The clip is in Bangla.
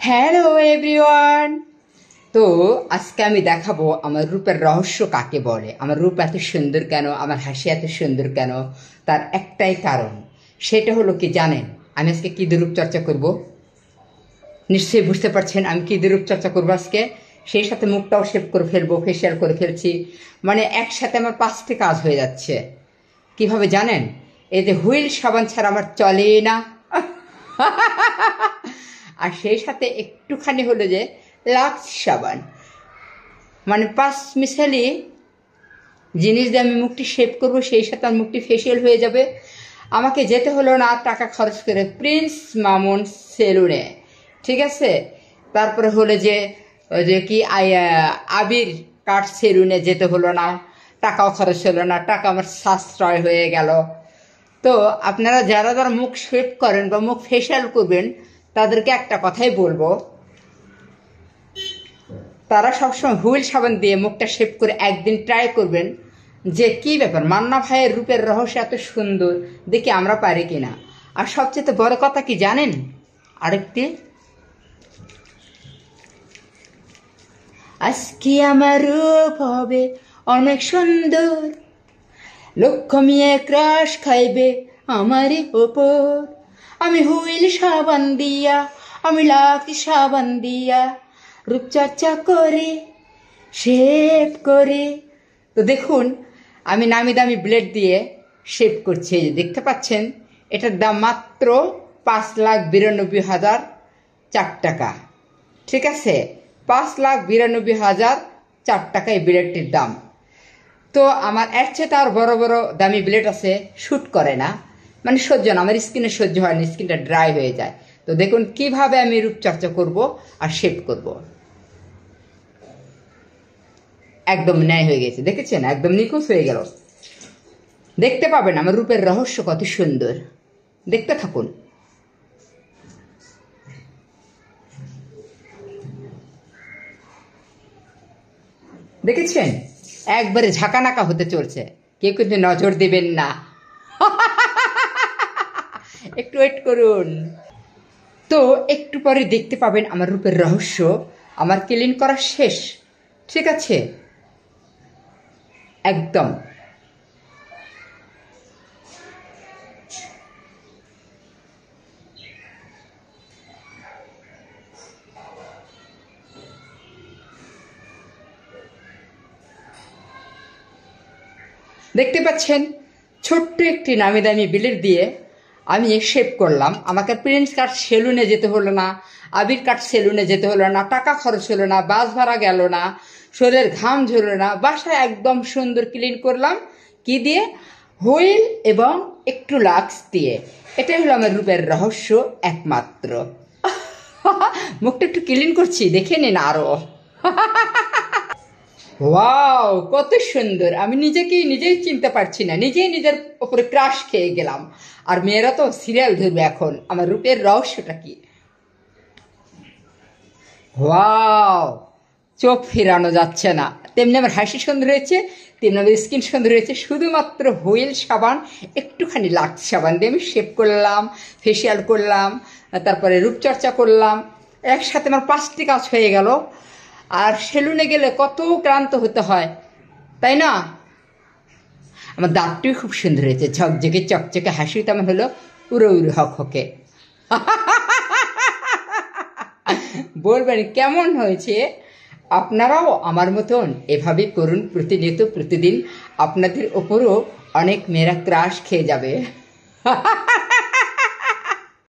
Hello everyone. তো আজকে আমি দেখাবো আমার রূপের রহস্য কাকে বলে, আমার রূপ এত সুন্দর কেন, আমার হাসি এত সুন্দর কেন। তার একটাই কারণ, সেটা হলো কি জানেন? আমি আজকে কী দিয়ে রূপচর্চা করব? নিশ্চয়ই বুঝতে পারছেন আমি কী দিয়ে রূপচর্চা করবো আজকে। সেই সাথে মুখটাও শেভ করে ফেলবো, ফেসিয়াল করে ফেলছি, মানে একসাথে আমার 5টি কাজ হয়ে যাচ্ছে। কিভাবে জানেন? এই যে হুইল সাবান ছাড়া আমার চলে না। আর সেই সাথে একটুখানি হলো যে লাক্স সাবান, মানে 5 মিশালি জিনিস দিয়ে আমি মুখটি শেভ করবো, সেই সাথে আমার মুখটি ফেসিয়াল হয়ে যাবে। আমাকে যেতে হলো না টাকা খরচ করে প্রিন্স মামুন সেলুনে, ঠিক আছে? তারপরে হলো যে ওই যে কি আবির কাট সেলুনে যেতে হলো না, টাকাও খরচ হলো না, টাকা আমার সাশ্রয় হয়ে গেল। তো আপনারা যারা যারা মুখ শেভ করেন বা মুখ ফেসিয়াল করবেন, তাদেরকে একটা কথাই বলবো, তারা সবসময় হুইল সাবান দিয়ে মুখটা শেভ করে একদিন ট্রাই করবেন যে কি ব্যাপার, মান্না ভাইয়ের রূপের রহস্য এত সুন্দর, দেখি আমরা পারি কিনা। আর সবচেয়ে বড় কথা কি জানেন? আরেকটি, আজকে আমার রূপ হবে অনেক সুন্দর, লক্ষ মেয়ে ক্রাশ খাইবে আমারই ওপর। আমি হুইল সাবান দিয়া, আমি লাকি সাবান দিয়া রূপচর্চা করে শেভ করে। তো দেখুন, আমি নামি দামি ব্লেড দিয়ে শেভ করছি, এই যে দেখতে পাচ্ছেন। এটার দাম মাত্র 5,92,004 টাকা, ঠিক আছে? 5,92,004 টাকা এই ব্লেডটির দাম। তো আমার এর চেয়ে তার বড় বড় দামি ব্লেড আছে, শ্যুট করে না, মানে সহ্য না, আমার স্কিনে সহ্য হয় না, স্কিনটা ড্রাই হয়ে যায়। তো দেখুন কিভাবে আমি রূপচর্চা করব আর শেভ করব। একদম ন্যায় হয়ে গেছে, দেখেছেন? একদম নিখুঁত হয়ে গেল। দেখতে পাবেন আমার রূপের রহস্য কত সুন্দর, দেখতে থাকুন। দেখেছেন? একবারে ঝাঁকানাকা হতে চলছে, কেউ কিন্তু নজর দেবেন না। একটু ওয়েট করুন। তো একটু পরে দেখতে পাবেন আমার রূপের রহস্য। আমার ক্লিন করা শেষ, ঠিক আছে? একদম দেখতে পাচ্ছেন, ছোট্ট একটি নামি দামি ব্লেড দিয়ে আমি শেভ করলাম। আমাকে প্রিন্স কাট সেলুনে যেতে হলো না, আবির কাট সেলুনে যেতে হলো না, টাকা খরচ হলো না, বাস ভাড়া গেল না, শরীরের ঘাম ঝরলো না, বাসায় একদম সুন্দর ক্লিন করলাম। কি দিয়ে? হুইল এবং একটু লাক্স দিয়ে। এটাই হলো আমার রূপের রহস্য একমাত্র। মুখটা একটু ক্লিন করছি, দেখে নিন আরো। ওয়াও, কত সুন্দর! আমি নিজেই চিনতে পারছি না, নিজেই নিজের উপরে ক্রাশ খেয়ে গেলাম। আর মেয়েরা তো সিরিয়াল ধরবে এখন আমার রূপের রহস্যটা কি। ওয়াও, চোখ ফেরানো যাচ্ছে না। তেমনি আমার হাসি সুন্দর হয়েছে, তেমনি আমার স্কিন সুন্দর হয়েছে। শুধুমাত্র হুইল সাবান, একটুখানি লাক্স সাবান দিয়ে আমি শেভ করলাম, ফেসিয়াল করলাম, তারপরে রূপচর্চা করলাম। একসাথে আমার 5টি কাজ হয়ে গেল। আর সেলুনে গেলে কত ক্লান্ত হতে হয়, তাই না? আমার দাঁতটিও খুব সুন্দর হয়েছে, ঝকঝকে চকচকে হাসি তেমন হলো উড়ো উড়ো হক হকে। বলবেন কেমন হয়েছে? আপনারাও আমার মতন এভাবে করুন প্রতিনিয়ত, প্রতিদিন। আপনাদের ওপরও অনেক মেয়েরা ক্রাশ খেয়ে যাবে।